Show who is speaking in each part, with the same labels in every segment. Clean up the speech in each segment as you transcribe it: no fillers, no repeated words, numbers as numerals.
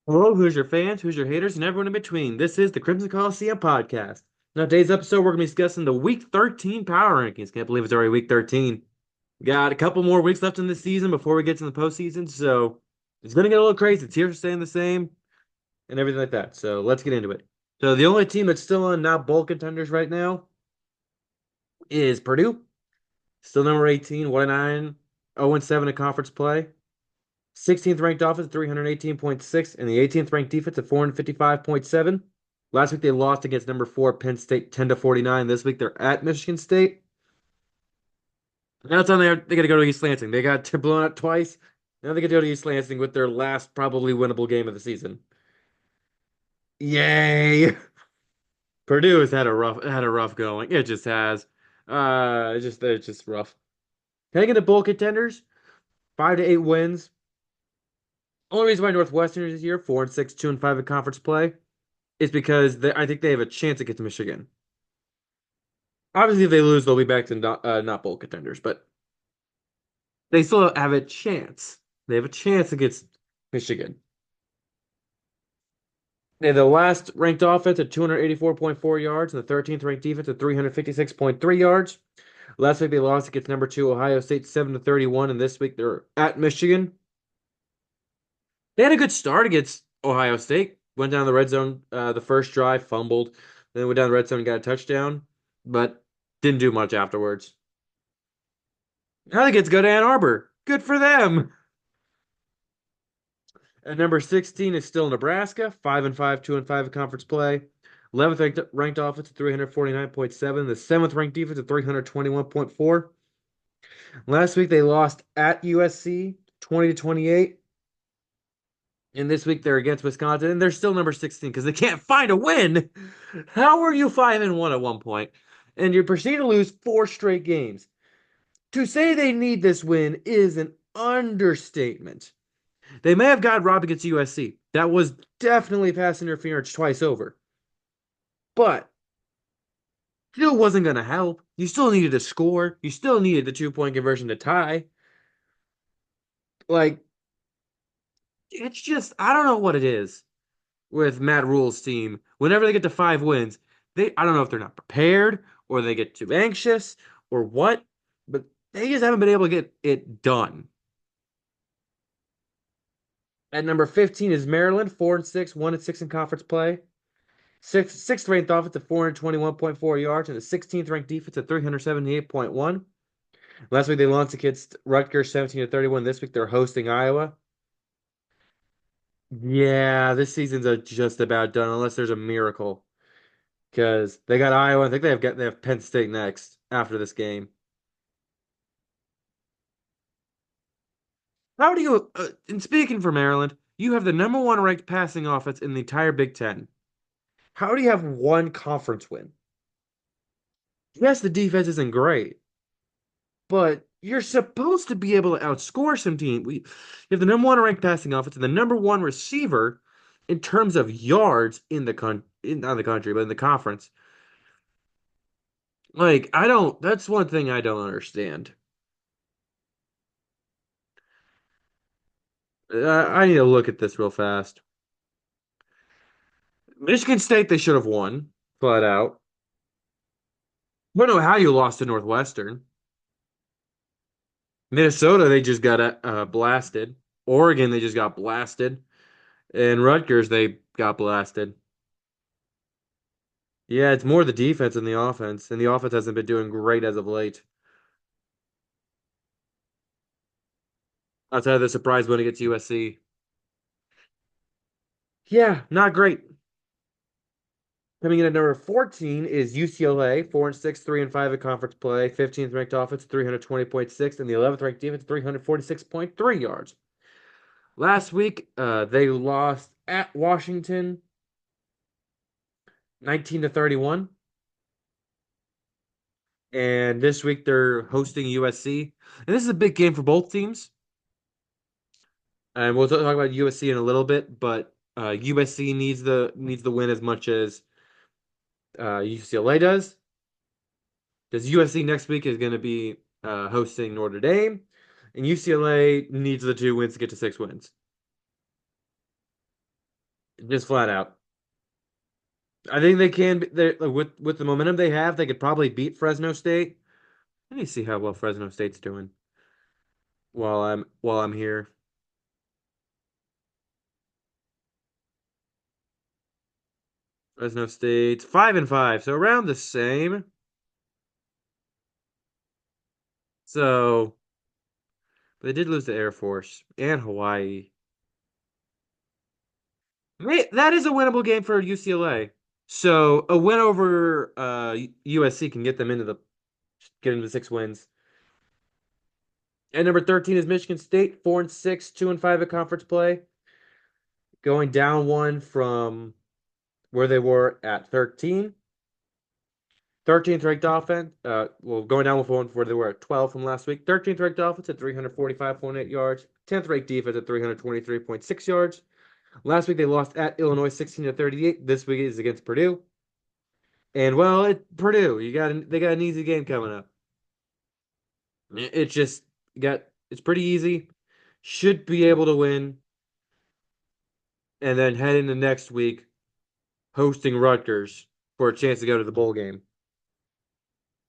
Speaker 1: Hello, who's your fans, who's your haters, and everyone in between. This is the Crimson Coliseum podcast. Now, today's episode, we're going to be discussing the Week 13 power rankings. Can't believe it's already Week 13. We got a couple more weeks left in the season before we get to the postseason, so it's going to get a little crazy. Tiers are staying the same and everything like that. So let's get into it. So the only team that's still on not bowl contenders right now is Purdue. Still number 18, 1-9, 0-7 in conference play. 16th ranked offense, 318.6, and the 18th ranked defense at 455.7. Last week they lost against number 4 Penn State 10-49. This week they're at Michigan State. Now it's on there. They got to go to East Lansing. They got blown out twice. Now they got to go to East Lansing with their last probably winnable game of the season. Yay! Purdue has had a rough going. It just has. It's just rough. Heading into bowl contenders, 5 to 8 wins. Only reason why Northwestern is this year 4-6, 2-5 in conference play is because I think they have a chance against Michigan. Obviously, if they lose, they'll be back to not bowl contenders, but they still have a chance. They have a chance against Michigan. They have the last ranked offense at 284.4 yards and the 13th ranked defense at 356.3 yards. Last week they lost against number 2 Ohio State 7-31, and this week they're at Michigan. They had a good start against Ohio State. Went down the red zone the first drive, fumbled, then went down the red zone and got a touchdown, but didn't do much afterwards. Now they get to go to Ann Arbor. Good for them. And number 16 is still Nebraska, 5-5, 2-5 in conference play. 11th ranked offense at 349.7. The 7th ranked defense at 321.4. Last week they lost at USC 20-28. And this week they're against Wisconsin, and they're still number 16 because they can't find a win. How are you 5-1 at one point? And you proceed to lose 4 straight games. To say they need this win is an understatement. They may have got robbed against USC. That was definitely pass interference twice over. But still wasn't going to help. You still needed to score. You still needed the 2-point conversion to tie. Like, it's just, I don't know what it is with Matt Rule's team. Whenever they get to 5 wins, I don't know if they're not prepared or they get too anxious or what, but they just haven't been able to get it done. At number 15 is Maryland, 4-6, 1-6 in conference play. Sixth ranked offense at 421.4 yards and the 16th ranked defense at 378.1. Last week they lost against Rutgers 17-31. This week they're hosting Iowa. Yeah, this season's just about done unless there's a miracle. Because they got Iowa. I think they have Penn State next after this game. How do you and speaking for Maryland, you have the number one ranked passing offense in the entire Big Ten. How do you have one conference win? Yes, the defense isn't great, but you're supposed to be able to outscore some team. You have the number one ranked passing offense and the number one receiver in terms of yards in not the country, but in the conference. Like, I don't, that's one thing I don't understand. I need to look at this real fast. Michigan State, they should have won, flat out. I don't know how you lost to Northwestern. Minnesota, they just got blasted. Oregon, they just got blasted. And Rutgers, they got blasted. Yeah, it's more the defense than the offense, and the offense hasn't been doing great as of late. Outside of the surprise win against USC. Yeah, not great. Coming in at number 14 is UCLA, 4-6, 3-5 in conference play, 15th ranked offense, 320.6, and the 11th ranked defense, 346.3 yards. Last week, they lost at Washington, 19-31. And this week they're hosting USC. And this is a big game for both teams. And we'll talk about USC in a little bit, but USC needs the win as much as UCLA does. Because USC next week is going to be hosting Notre Dame, and UCLA needs the 2 wins to get to 6 wins. just flat out. I think they can with the momentum they have, they could probably beat Fresno State. Let me see how well Fresno State's doing while I'm here. Fresno State's 5-5, so around the same. So, but they did lose to Air Force and Hawaii. That is a winnable game for UCLA. So a win over USC can get into 6 wins. And number 13 is Michigan State, 4-6, 2-5 at conference play, going down one from where they were at 13. 13th ranked offense, going down with one where they were at 12 from last week. 13th ranked offense at 345.8 yards. 10th ranked defense at 323.6 yards. Last week they lost at Illinois 16-38. This week is against Purdue. And well, Purdue, they got an easy game coming up. It just it's pretty easy. Should be able to win, and then head into next week hosting Rutgers for a chance to go to the bowl game.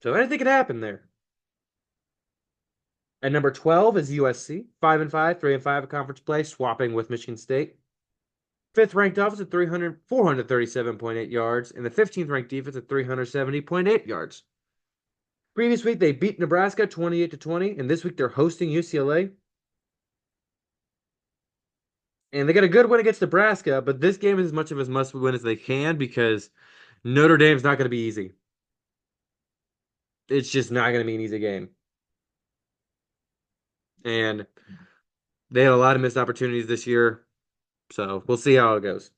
Speaker 1: So anything could happen there. At number 12 is USC, 5-5, 3-5 at conference play, swapping with Michigan State. Fifth ranked offense at 437.8 yards, and the 15th ranked defense at 370.8 yards. Previous week they beat Nebraska 28-20, and this week they're hosting UCLA. And they got a good win against Nebraska, but this game is as much of a must win as they can because Notre Dame's not going to be easy. It's just not going to be an easy game. And they had a lot of missed opportunities this year. So we'll see how it goes.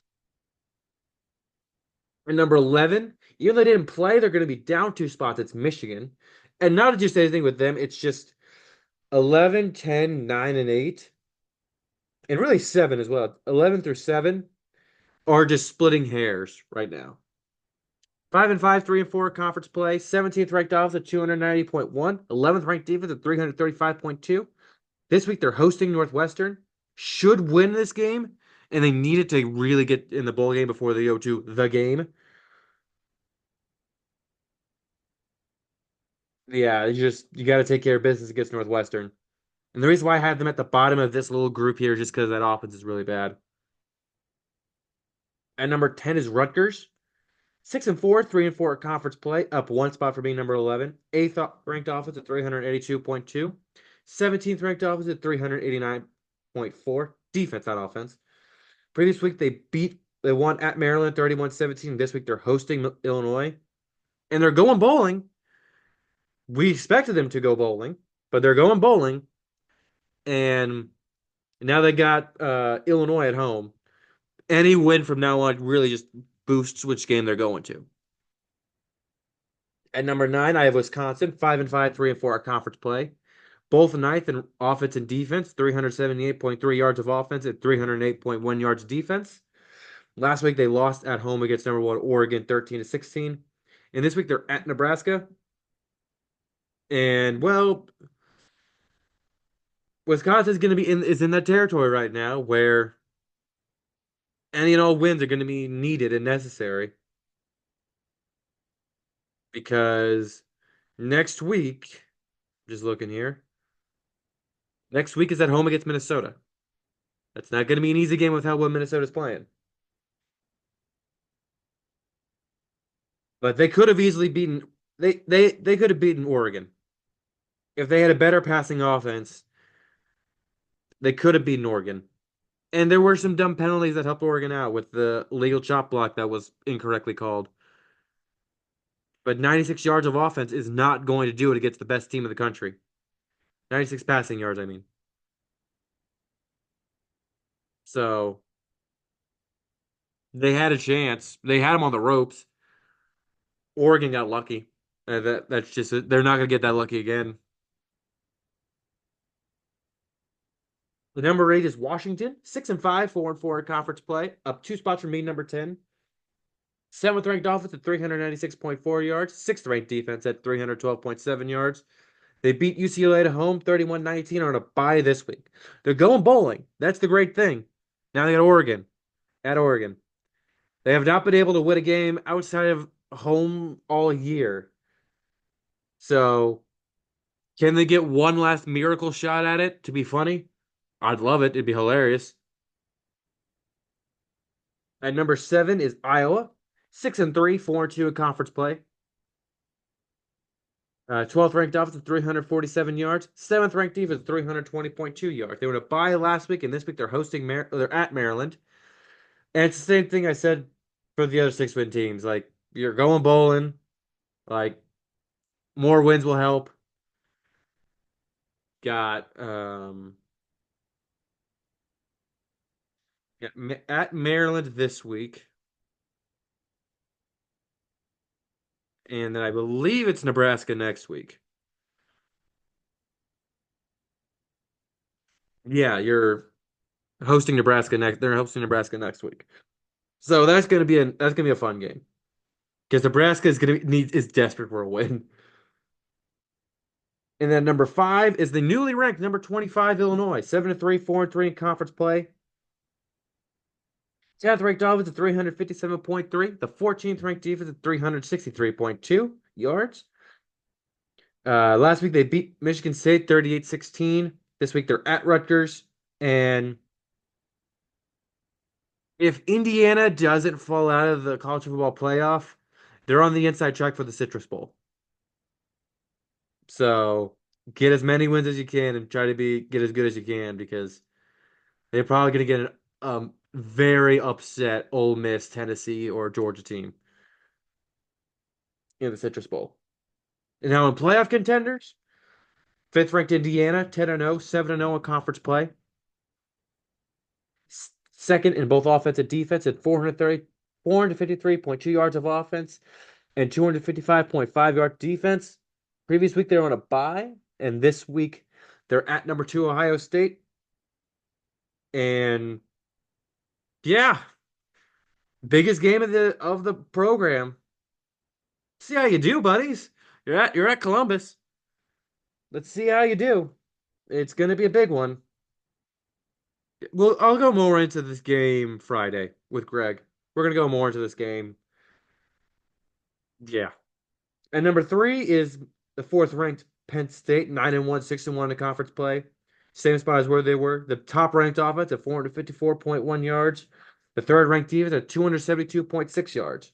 Speaker 1: And number 11, even though they didn't play, they're going to be down 2 spots. It's Michigan. And not to just say anything with them, it's just 11, 10, 9, and 8. And really 7 as well. 11 through 7 are just splitting hairs right now. 5-5, 3-4 conference play. 17th ranked offense at 290.1. 11th ranked defense at 335.2. This week they're hosting Northwestern. Should win this game, and they needed to really get in the bowl game before they go to the game. Yeah, you got to take care of business against Northwestern. And the reason why I have them at the bottom of this little group here is just because that offense is really bad. At number 10 is Rutgers. 6-4, 3-4 at conference play, up 1 spot for being number 11. 8th ranked offense at 382.2. 17th ranked offense at 389.4. Defense, not offense. Previous week they won at Maryland 31-17. This week they're hosting Illinois. And they're going bowling. We expected them to go bowling, but they're going bowling. And now they got Illinois at home. Any win from now on really just boosts which game they're going to. At number 9, I have Wisconsin, 5-5, 3-4 at conference play. Both ninth in offense and defense, 378.3 yards of offense and 308.1 yards of defense. Last week they lost at home against number 1 Oregon, 13-16. And this week they're at Nebraska. And well, Wisconsin's going to be in that territory right now where any and all wins are going to be needed and necessary because next week, just looking here, next week is at home against Minnesota. That's not going to be an easy game with how well Minnesota's playing. But they could have easily beaten they could have beaten Oregon. If they had a better passing offense, they could have beaten Oregon. And there were some dumb penalties that helped Oregon out with the legal chop block that was incorrectly called. But 96 yards of offense is not going to do it against the best team in the country. 96 passing yards, I mean. So they had a chance. They had them on the ropes. Oregon got lucky. That's just they're not going to get that lucky again. The number 8 is Washington, 6-5, 4-4 conference play, up 2 spots from being number 10. 7th ranked offense at 396.4 yards, 6th ranked defense at 312.7 yards. They beat UCLA at home 31-19 on a bye this week. They're going bowling. That's the great thing. Now they got Oregon at Oregon. They have not been able to win a game outside of home all year. So, can they get one last miracle shot at it to be funny? I'd love it. It'd be hilarious. At number 7 is Iowa, 6-3, 4-2 in conference play. 12th ranked offense with 347 yards. 7th ranked defense, 320.2 yards. They were to bye last week, and this week they're at Maryland. And it's the same thing I said for the other 6-win teams. Like, you're going bowling. Like, more wins will help. Got at Maryland this week, and then I believe it's Nebraska next week. Yeah, you're hosting Nebraska next. They're hosting Nebraska next week, so that's gonna be a fun game because Nebraska is desperate for a win. And then number 5 is the newly ranked number 25 Illinois, 7-3, 4-3 in conference play. 10th ranked offense at 357.3. The 14th ranked defense at 363.2 yards. Last week they beat Michigan State 38-16. This week they're at Rutgers. And if Indiana doesn't fall out of the college football playoff, they're on the inside track for the Citrus Bowl. So get as many wins as you can and try to get as good as you can because they're probably going to get an very upset Ole Miss, Tennessee, or Georgia team in the Citrus Bowl. And now in playoff contenders, 5th ranked Indiana, 10-0, 7-0 in conference play. Second in both offense and defense at 453.2 yards of offense and 255.5 yard defense. Previous week they were on a bye, and this week they're at number 2 Ohio State. And yeah, biggest game of the program. See how you do, buddies. You're at Columbus. Let's see how you do. It's gonna be a big one. Well, I'll go more into this game Friday with Greg. We're gonna go more into this game. Yeah. And number 3 is the 4th ranked Penn State, 9-1, 6-1 in conference play. Same spot as where they were. The top ranked offense at 454.1 yards. The 3rd ranked defense at 272.6 yards.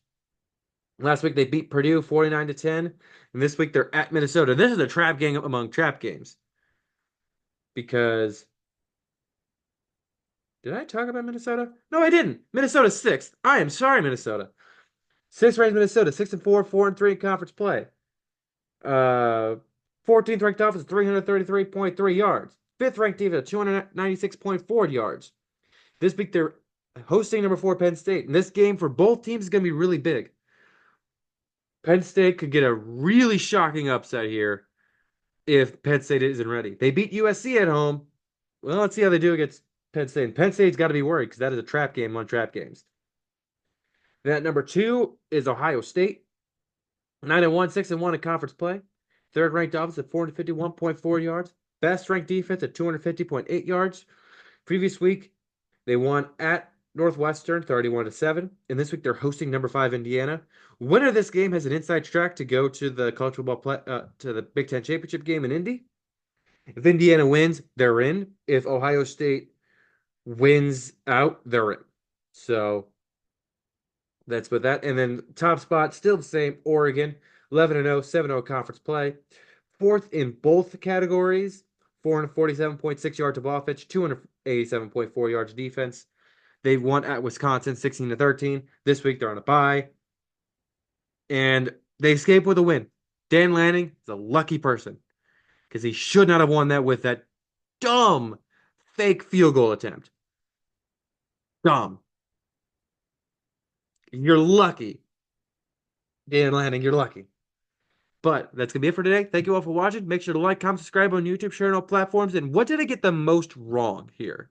Speaker 1: Last week they beat Purdue 49-10, and this week they're at Minnesota. This is a trap game among trap games because did I talk about Minnesota? No, I didn't. Minnesota's 6th. I am sorry, Minnesota. 6th ranked Minnesota, 6-4, 4-3 in conference play. 14th ranked offense, 333.3 yards. 5th ranked defense, 296.4 yards. This week they're hosting number 4 Penn State, and this game for both teams is going to be really big. Penn State could get a really shocking upset here if Penn State isn't ready. They beat USC at home. Well, let's see how they do against Penn State. And Penn State's got to be worried because that is a trap game on trap games. That number 2 is Ohio State. 9-1, 6-1 in conference play. 3rd ranked offense at 451.4 yards. Best ranked defense at 250.8 yards. Previous week, they won at Northwestern 31-7. And this week they're hosting number 5 Indiana. Winner of this game has an inside track to go to the college football to the Big Ten championship game in Indy. If Indiana wins, they're in. If Ohio State wins out, they're in. So that's with that. And then top spot, still the same, Oregon, 11-0, 7-0 conference play. 4th in both categories, 447.6 yards of offense, 287.4 yards of defense. They won at Wisconsin 16-13. This week they're on a bye. And they escape with a win. Dan Lanning is a lucky person because he should not have won that with that dumb fake field goal attempt. Dumb. You're lucky. Dan Lanning, you're lucky. But that's going to be it for today. Thank you all for watching. Make sure to like, comment, subscribe on YouTube, share on all platforms. And what did I get the most wrong here?